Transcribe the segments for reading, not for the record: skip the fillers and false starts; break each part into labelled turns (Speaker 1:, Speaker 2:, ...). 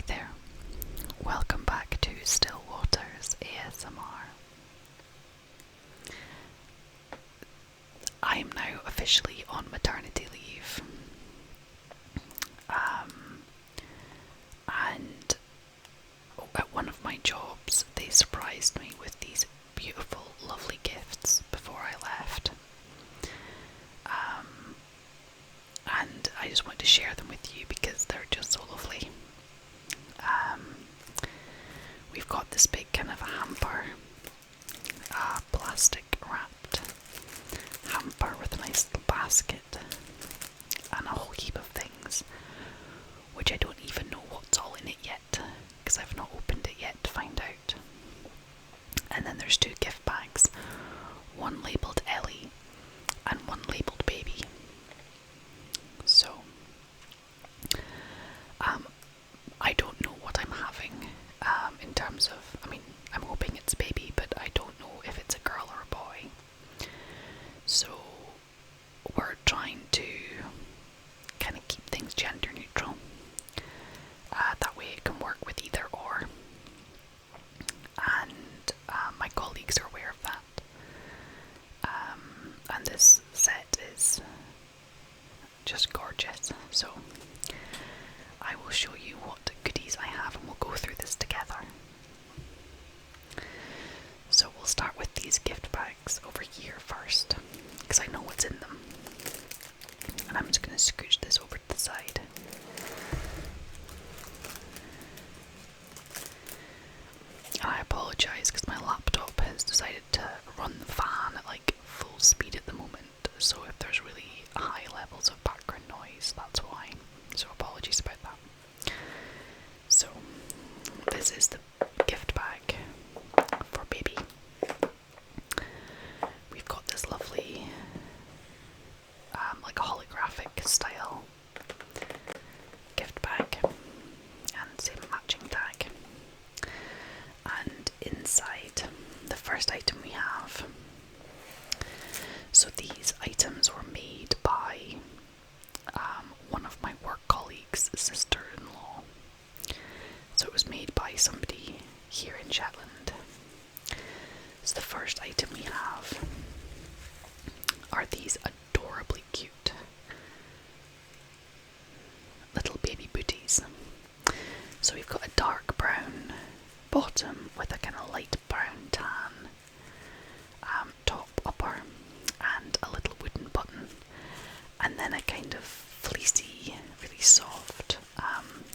Speaker 1: Hi there, welcome back to Still Waters ASMR. I am now officially on maternity leave, and at one of my jobs they surprised me with these beautiful, lovely gifts before I left, and I just want to share them with you because they're just so lovely. We've got this big kind of hamper, plastic wrapped hamper with a nice little basket and a whole heap of things, which I don't even know what's all in it yet, because I've not opened it yet to find out. And then there's 2 gift bags, one labelled Ellie and one labelled Baby. So, I don't know what I'm having in terms of, I'm hoping it's Baby, but I don't know if it's a girl or a boy. So, we're trying to kind of keep things gender neutral. That way it can work with either or. And my colleagues are aware of that. And this set is just gorgeous. So I will show you what goodies I have and we'll go through this together. So we'll start with these gift bags over here first, because I know what's in them. And I'm just going to scooch this over to the side. And I apologise because my laptop has decided to run the fan at like full speed at the moment, so if there's really high levels of background noise, that's why. So apologies about that. So this is the gift bag for Baby. We've got this lovely like a holographic style gift bag and same matching tag. And inside, the first item we have, so these items were made by one of my work colleagues' sister-in-law. So it was made by somebody here in Shetland. So the first item we have are these adorably cute little baby booties. So we've got a dark brown bottom with a kind of light brown tan top upper and a little wooden button, and then a kind of fleecy, really soft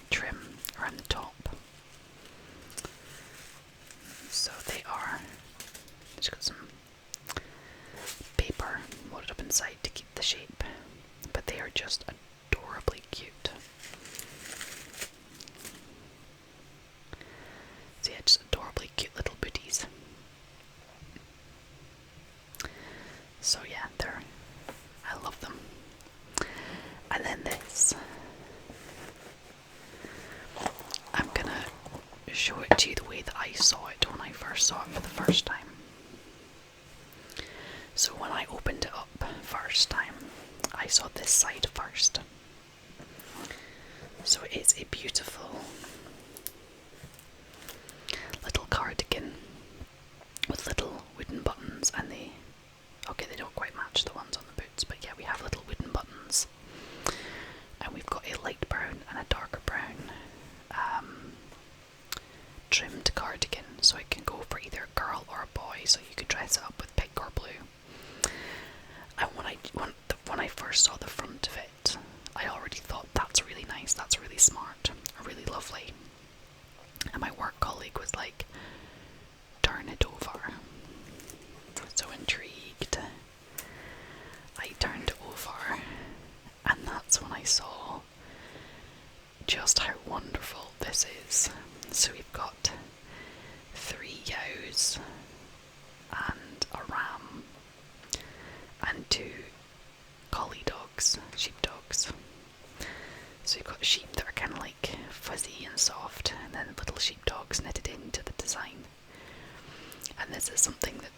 Speaker 1: trim around the top. So they are, just got some paper molded up inside to keep the shape, but they are just adorably cute. So yeah, just adorably cute little booties. So yeah, I love them. And then this, I'm gonna show it to you the way that I saw it when I first saw it for the first time. So when I opened it up first time, I saw this side first. So it is a beautiful little cardigan with little wooden buttons, and they don't quite match the ones on the boots, but yeah, we have little wooden buttons. And we've got a light brown and a darker brown trimmed cardigan, so it can go for either a girl or a boy, so you could dress it up with pink or blue. And when I first saw the front of it, I already thought, that's really nice, that's really smart, really lovely. And my work colleague was like, turn it over. So intrigued, I turned it over, and that's when I saw just how wonderful this is. So we've got 3 yows and a ram and 2 collie dogs, sheepdogs. So you've got sheep that are kind of like fuzzy and soft, and then little sheepdogs knitted into the design. And this is something that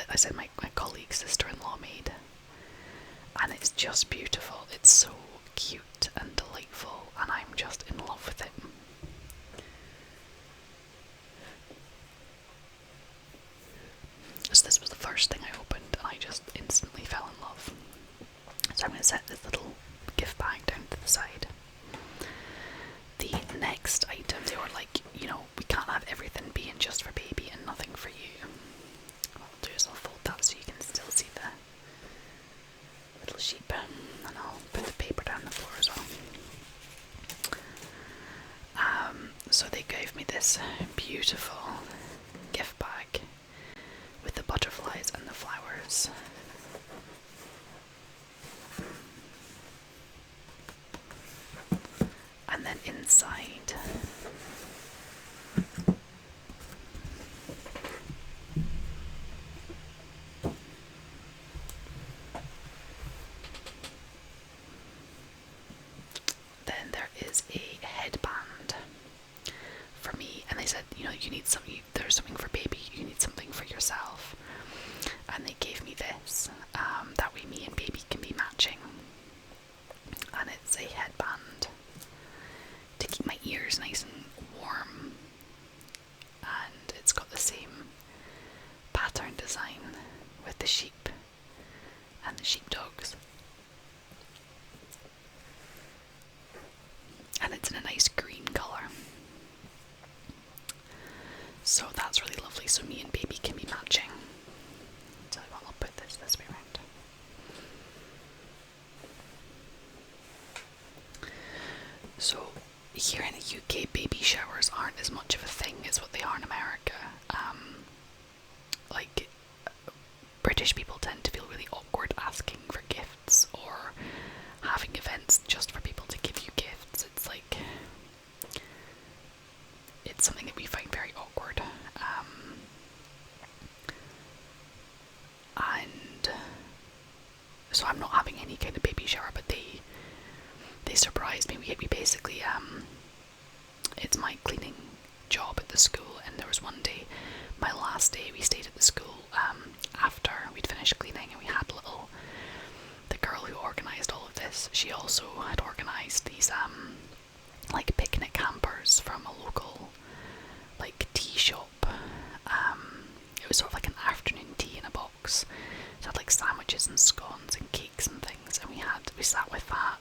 Speaker 1: I said my colleague's sister-in-law made, and it's just beautiful. It's so cute and delightful, and I'm just in love first thing I opened, and I just instantly fell in love. So I'm going to set this little gift bag down to the side. The next item, they were like, you know, we can't have everything being just for baby and nothing for you. What I'll do is I'll fold that so you can still see the little sheep, and I'll put the paper down the floor as well. So they gave me this beautiful gift bag with the butterflies and the flowers. And then inside then there is a headband for me, and they said, you know, you need something, there's something for baby, you need something for yourself, and they gave me this, that way me and baby can be matching, and it's a headband to keep my ears nice and warm, and it's got the same pattern design with the sheep and the sheepdogs, and it's in a nice green colour. So that's really lovely, so me and baby can be matching. So I'll put this way around. So here in the UK, baby showers aren't as much of a thing as what they are in America. Like, British people tend to feel really awkward asking for gifts or having events just for people to give you gifts. It's like, it's something that we find very awkward. And so I'm not having any kind of baby shower, but they surprised me. We basically, it's my cleaning job at the school, and there was one day, my last day, we stayed at the school after we'd finished cleaning, and we had the girl who organised all of this, she also had organised these like picnic hampers from a local like tea shop. It was sort of like an afternoon tea in a box. It had like sandwiches and scones and cakes and things, and we sat with that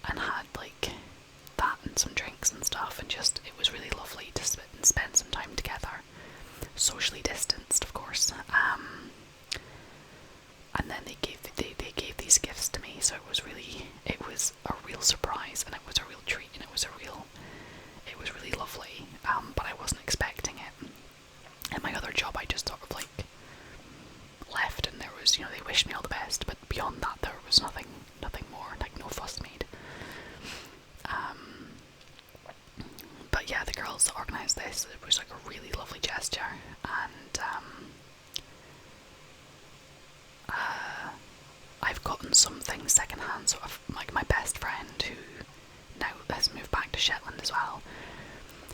Speaker 1: and had like that and some drinks and stuff, and just, it was really lovely to spend some time together, socially distanced of course. And then they gave these gifts to me, so it was a real surprise, and it was a real treat, and it was really lovely, but I wasn't expecting it. At my other job I just sort of like left, and there was, you know, they wished me all the best, but beyond that there was nothing more, like no fuss made. But yeah, the girls that organised this, it was like a really lovely gesture, and I've gotten some things secondhand, so like my best friend, who now has moved back to Shetland as well,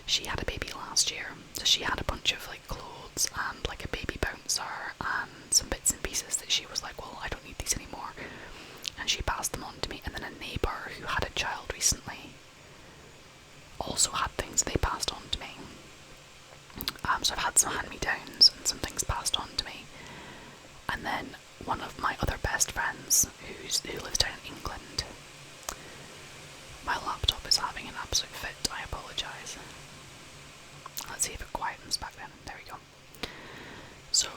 Speaker 1: she had a baby last year, so she had a bunch of like clothes and like a baby bouncer and some bits and pieces that she was like, well, I don't need these anymore, and she passed them on to me. And then a neighbour who had a child recently also had things they passed on to me. So I've had some hand-me-downs and some things passed on to me. And then one of my other best friends who lives down in England, my laptop is having an absolute fit, I apologise. Let's see if it quietens back then. There we go. So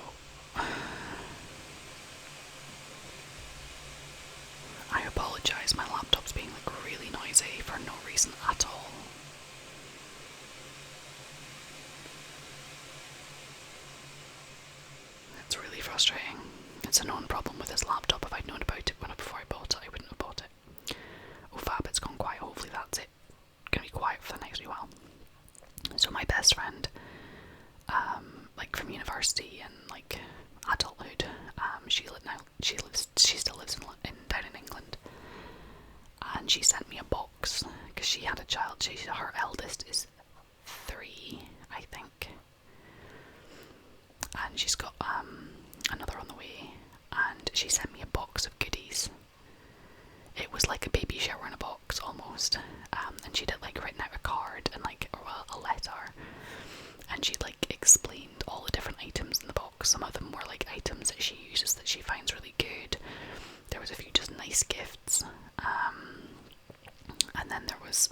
Speaker 1: I apologise, my laptop's being like really noisy for no reason at all. It's really frustrating. It's a known problem with this laptop. If I'd known about it before I bought it, I wouldn't have bought it. Oh fab, it's gone quiet. Hopefully that's it. Gonna be quiet for the next wee while. So my best friend, like from university and like adulthood, she still lives down in England, and she sent me a box because she had a child. Her eldest is 3, I think, and she's got another on the way, and she sent me a box of goodies. It was like a baby shower in a box almost, and she'd like written out a card and like a letter, and she'd like explained all the different items in the box. Some of them were like items was,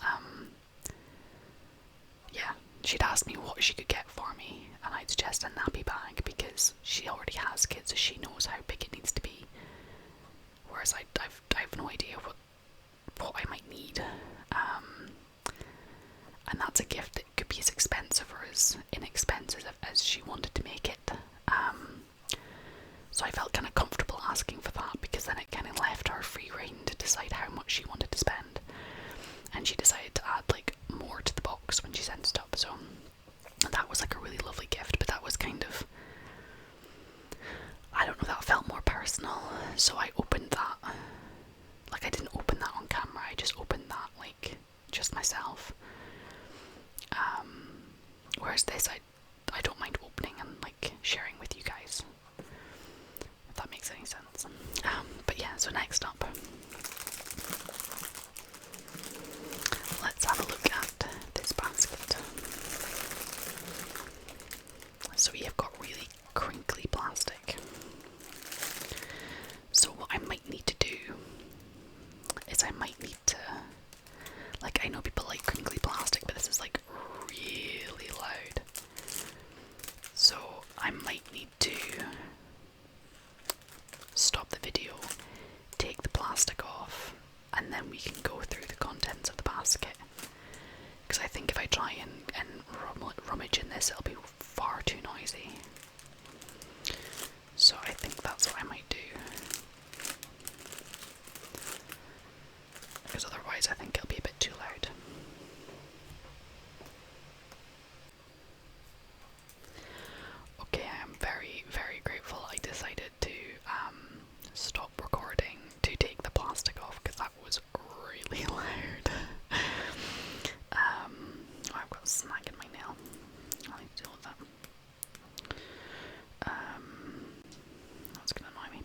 Speaker 1: yeah, she'd asked me what she could get for me, and I'd suggest a nappy bag because she already has kids, so she knows how big it needs to be. Whereas I've no idea what I might need. And that's a gift that could be as expensive or as inexpensive as she wanted to make it. So I felt kind of comfortable asking for that, because then it kind of left her free rein to decide how much she wanted to spend. And she decided to add like more to the box when she sent stuff, so that was like a really lovely gift. But that was kind of, I don't know, that felt more personal, so I opened that. Like, I didn't open that on camera, I just opened that like just myself. Whereas this, I don't mind opening and like sharing with you guys, if that makes any sense. But yeah, so next up, let's have a look at this basket. So we have got really crinkly plastic. So what I might need to do is I might need to, like, I know people like crinkly plastic, but this is like really loud. So I might need to stop the video, take the plastic off, and then we can go through the contents of the basket. Because I think if I try and rummage in this, it'll be far too noisy. So I think that's what I might do. Because otherwise I think it'll be a bit too loud. Okay, I am very, very grateful I decided to stop recording to take the plastic off, because that was really loud. Oh, I've got a snag in my nail. I'll need to deal with that. That's gonna annoy me.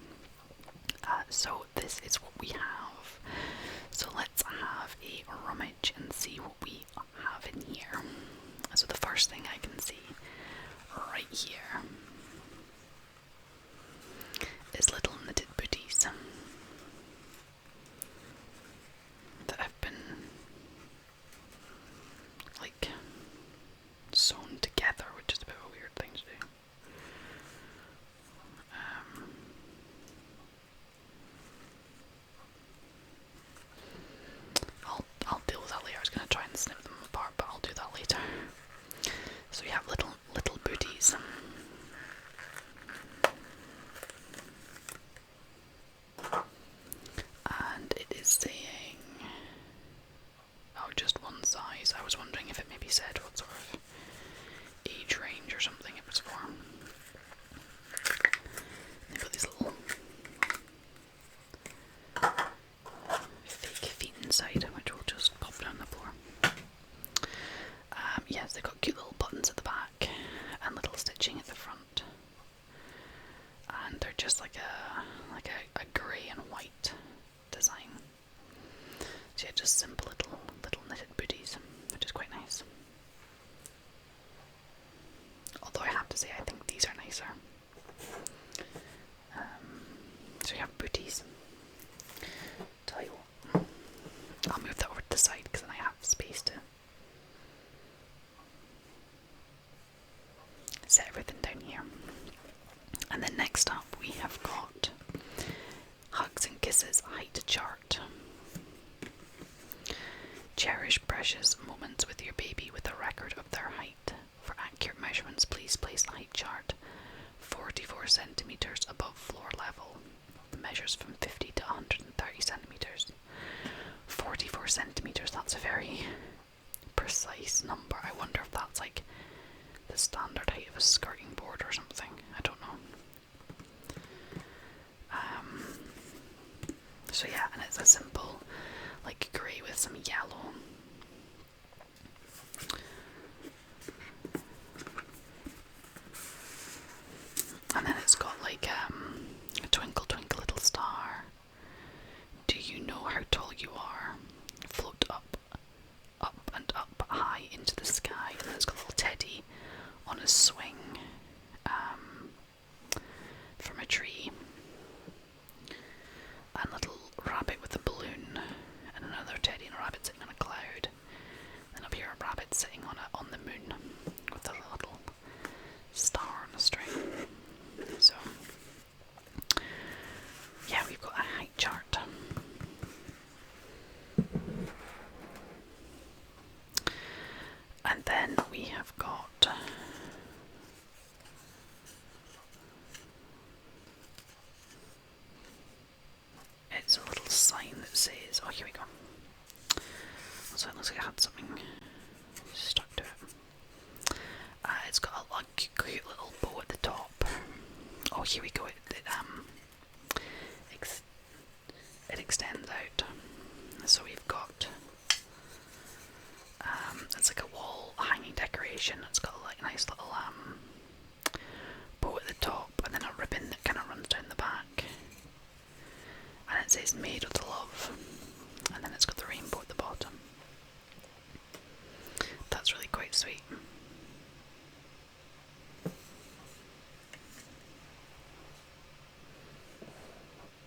Speaker 1: So this is what we have. So let's have a rummage and see what we have in here. So the first thing I can see right here is little knitted booties that have been like sewn together, which is a bit of a weird thing to do. I'll deal with that later. I was going to try and snip them apart, but I'll do that later. So we have little booties. And it is saying, oh, just one size. I was wondering if it maybe said what sort of age range or something it was for. They've got these little fake feet inside, which will just pop down the floor. Yes, they've got cute little buttons at the back and little stitching at the front, and they're just like a grey and white design. So yeah, just simple little knitted booties, which is quite nice. Although I have to say, I think these are nicer. So we have booties. Tell you what, I'll move that over to the side because then I have space to set everything down here. And then next up we have got Hugs and Kisses Height Chart. Cherish precious moments with your baby with a record of their height. For accurate measurements, please place the height chart 44 centimeters above floor level. Measures from 50 to 130 centimeters. 44 centimeters, that's a very precise number. I wonder if that's like the standard height of a skirting board or something. I don't know. So yeah, and it's a simple like grey with some yellow. And then it's got like a twinkle twinkle little star. Do you know how tall you are? Float up, up and up high into the sky. And then it's got a little teddy on a swing from a tree. And a little rabbit with a balloon. And another teddy and a rabbit sitting on a cloud. So it looks like it had something stuck to it. It's got a cute little bow at the top. Oh, here we go. It extends out. So we've got it's like a wall hanging decoration. It's got like a nice little bow at the top, and then a ribbon that kind of runs down the back. And it says "Made with Love," and then it's got the rainbow at the bottom. That's really quite sweet.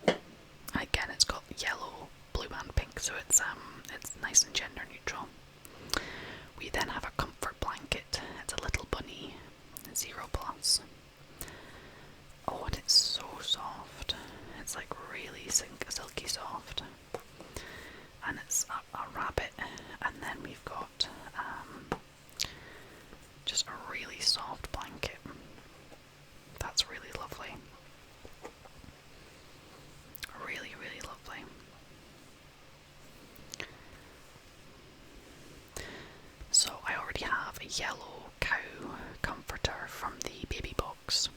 Speaker 1: And again, it's got yellow, blue, and pink, so it's nice and gender neutral. We then have a comfort blanket. It's a little bunny, 0+. Oh, and it's so soft. It's like really silky soft. And it's a rabbit, and then we've got just a really soft blanket. That's really lovely. Really, really lovely. So I already have a yellow cow comforter from the baby box,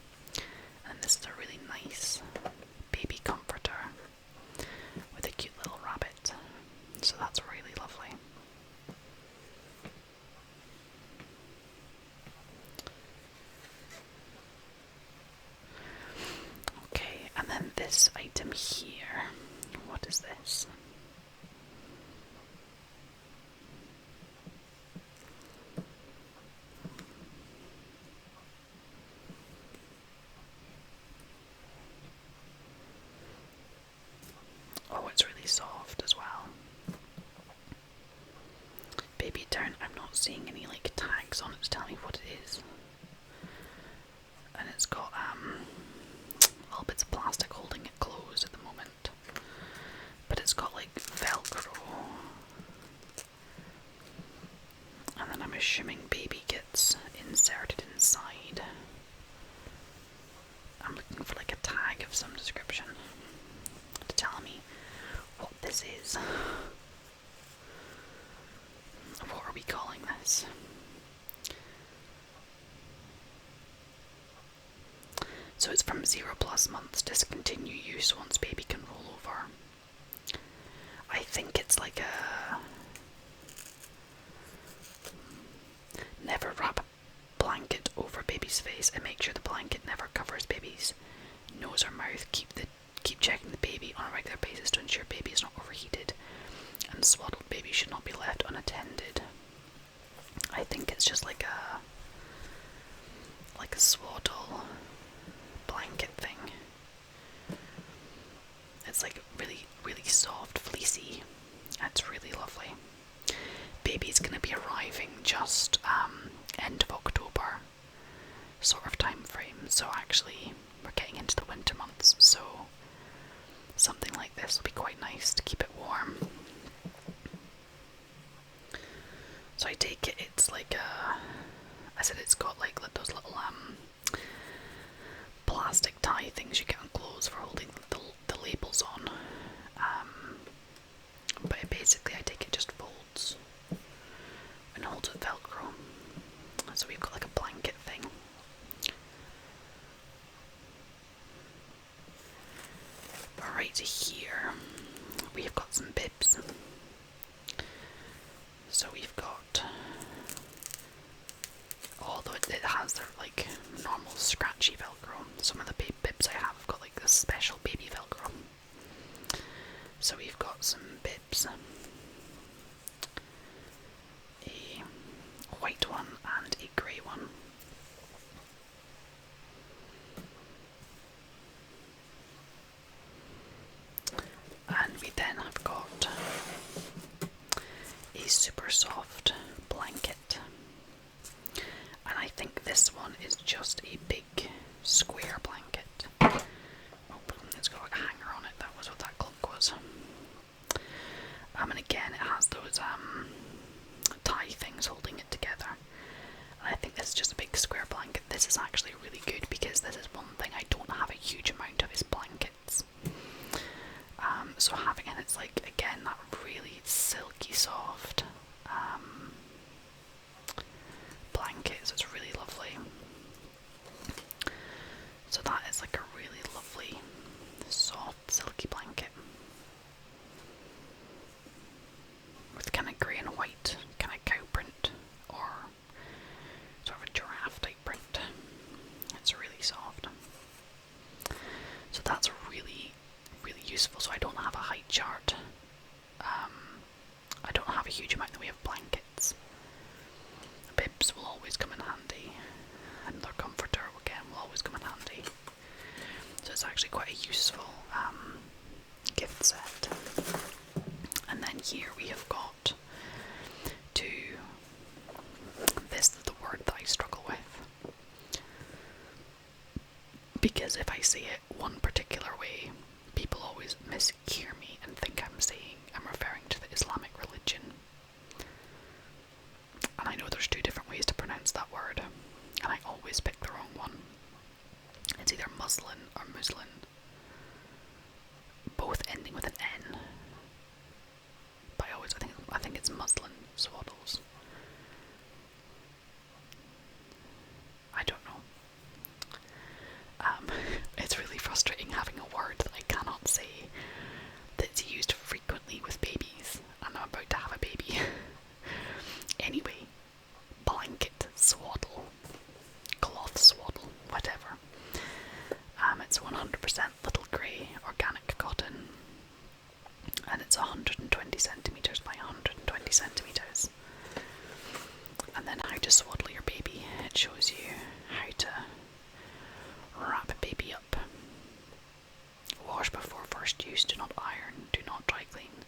Speaker 1: and this is a really nice baby comforter with a cute little rabbit. So that's really lovely. Okay, and then this item here. What is this? Oh, it's really soft as well. Baby down. I'm not seeing any like tags on it to tell me what it is. And it's got little bits of plastic holding it closed at the moment. But it's got like Velcro. And then I'm assuming baby gets inserted inside. I'm looking for like a tag of some description to tell me what this is. What are we calling this? So it's from 0+ months, discontinue use once baby can roll over. I think it's like a never wrap a blanket over baby's face and make sure the blanket never covers baby's nose or mouth. Keep checking the baby on a regular basis to ensure baby is not overheated, and swaddled baby should not be left unattended. I think it's just like a swaddle blanket thing. It's like really, really soft, fleecy. It's really lovely. Baby's gonna be arriving just end of October sort of time frame. So actually we're getting into the winter months, so something like this will be quite nice to keep it warm. So I take it it's like I said it's got like those little plastic tie things you get on clothes for holding the labels on. But basically I take it just folds and holds with Velcro. So we've got like a blanket thing. Right here we've got some bibs. So we've got, although it has their like normal scratchy Velcro, some of the bibs I have got like this special baby Velcro. So we've got some bibs, a white one and a grey one. And we then have got a super soft blanket. And I think this one is just a big square blanket. Oh, it's got a hanger on it, that was what that clunk was. And again it has those tie things holding it together. And I think this is just a big square blanket. This is actually really good because this is one thing I don't have a huge amount of is blankets. So having it, it's like, again, that really silky soft huge amount, then we have blankets. Bibs will always come in handy, and their comforter again will always come in handy. So it's actually quite a useful gift set. And then here we have got this is the word that I struggle with, because if I say it one particular way, people always mishear me and think I'm referring to the Islamic religion. And I know there's two different ways to pronounce that word, and I always pick the wrong one. It's either Muslim or Muslin, both ending with an N. But I think it's muslin swaddles. I don't know. It's really frustrating having a word that I cannot say that's used frequently with babies, and I'm about to have a baby. Anyway, blanket swaddle, cloth swaddle, whatever. It's 100% little grey organic cotton, and it's 120 centimetres by 120 centimetres. And then how to swaddle your baby. It shows you how to wrap a baby up. Wash before first use, do not iron, do not dry clean.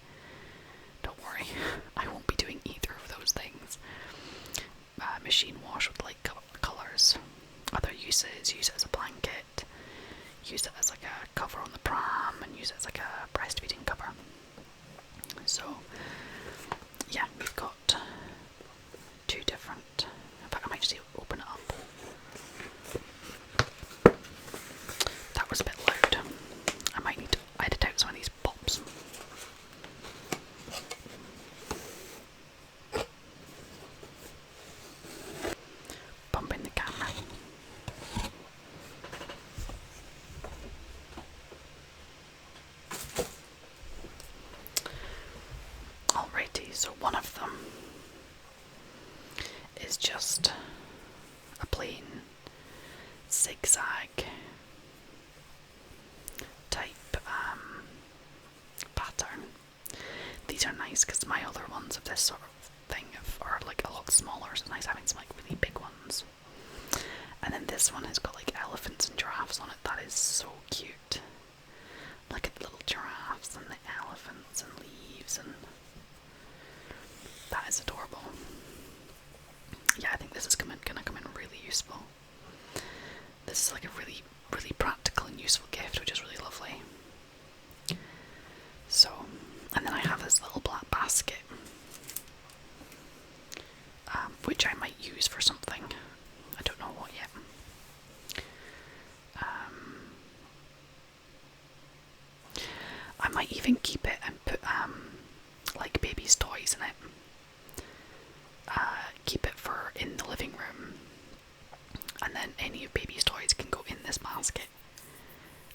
Speaker 1: Don't worry, I won't be doing either of those things. Machine wash with light colours. Other uses, use it as a blanket, use it as like a cover on the pram, and use it as like a breastfeeding cover. So yeah, we've got two different. In fact, I might just open it up. That was a bit loud. I might need to edit out some of these pops. Bumping the camera. Alrighty, so one of them is just a plain zigzag type pattern. These are nice because my other ones of this sort of thing are like a lot smaller, so it's nice having some like really big ones. And then this one has got like elephants and giraffes on it. That is so cute. Look at the little giraffes and the elephants and leaves, and that is adorable. Yeah, I think this is gonna come in really useful. This is like a really, really practical and useful gift, which is really lovely. So, and then I have this little black basket, which I might use for something. I don't know what yet. I might even keep it and put like baby's toys in it. Keep it for in the living room, and then any of baby's toys can go in this basket,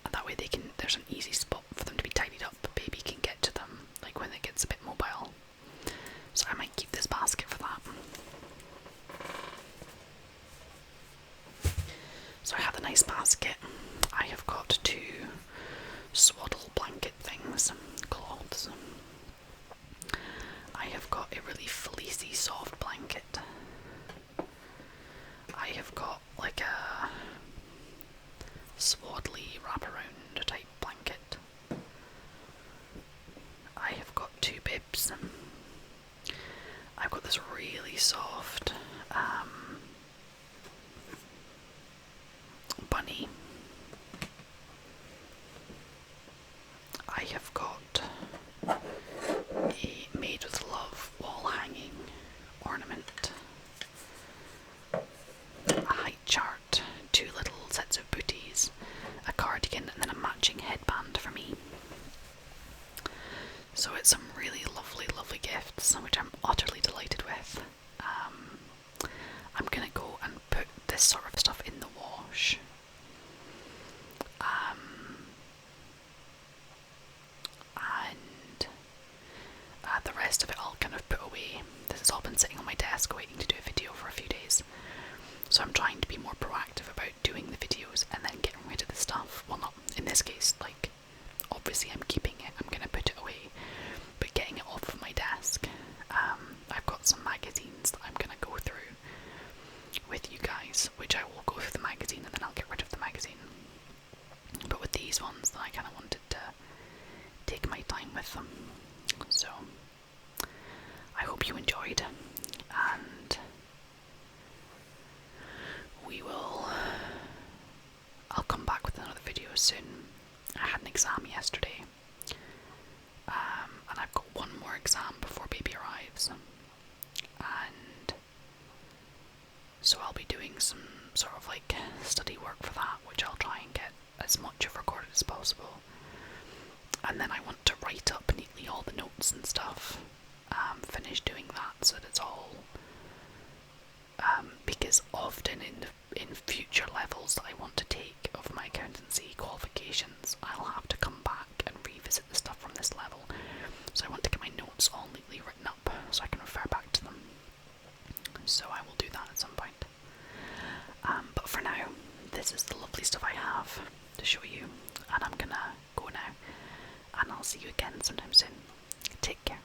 Speaker 1: and that way there's an easy spot for them to be tidied up. Baby can get to them like when it gets a bit mobile. So I might keep this basket for that. So I have a nice basket. I have got two swaddle blanket things, cloths. I have got a really fleecy soft blanket. I have got like a swaddly wraparound type blanket. I have got two bibs. I've got this really soft bunny. I have got a made with love wall hanging ornament, a height chart, two little sets of booties, a cardigan, and then a matching headband for me. So it's some really lovely, lovely gifts, which I'm utterly delighted with. is often in future levels that I want to take of my accountancy qualifications, I'll have to come back and revisit the stuff from this level. So I want to get my notes all neatly written up so I can refer back to them. So I will do that at some point. But for now, this is the lovely stuff I have to show you, and I'm gonna go now, and I'll see you again sometime soon. Take care.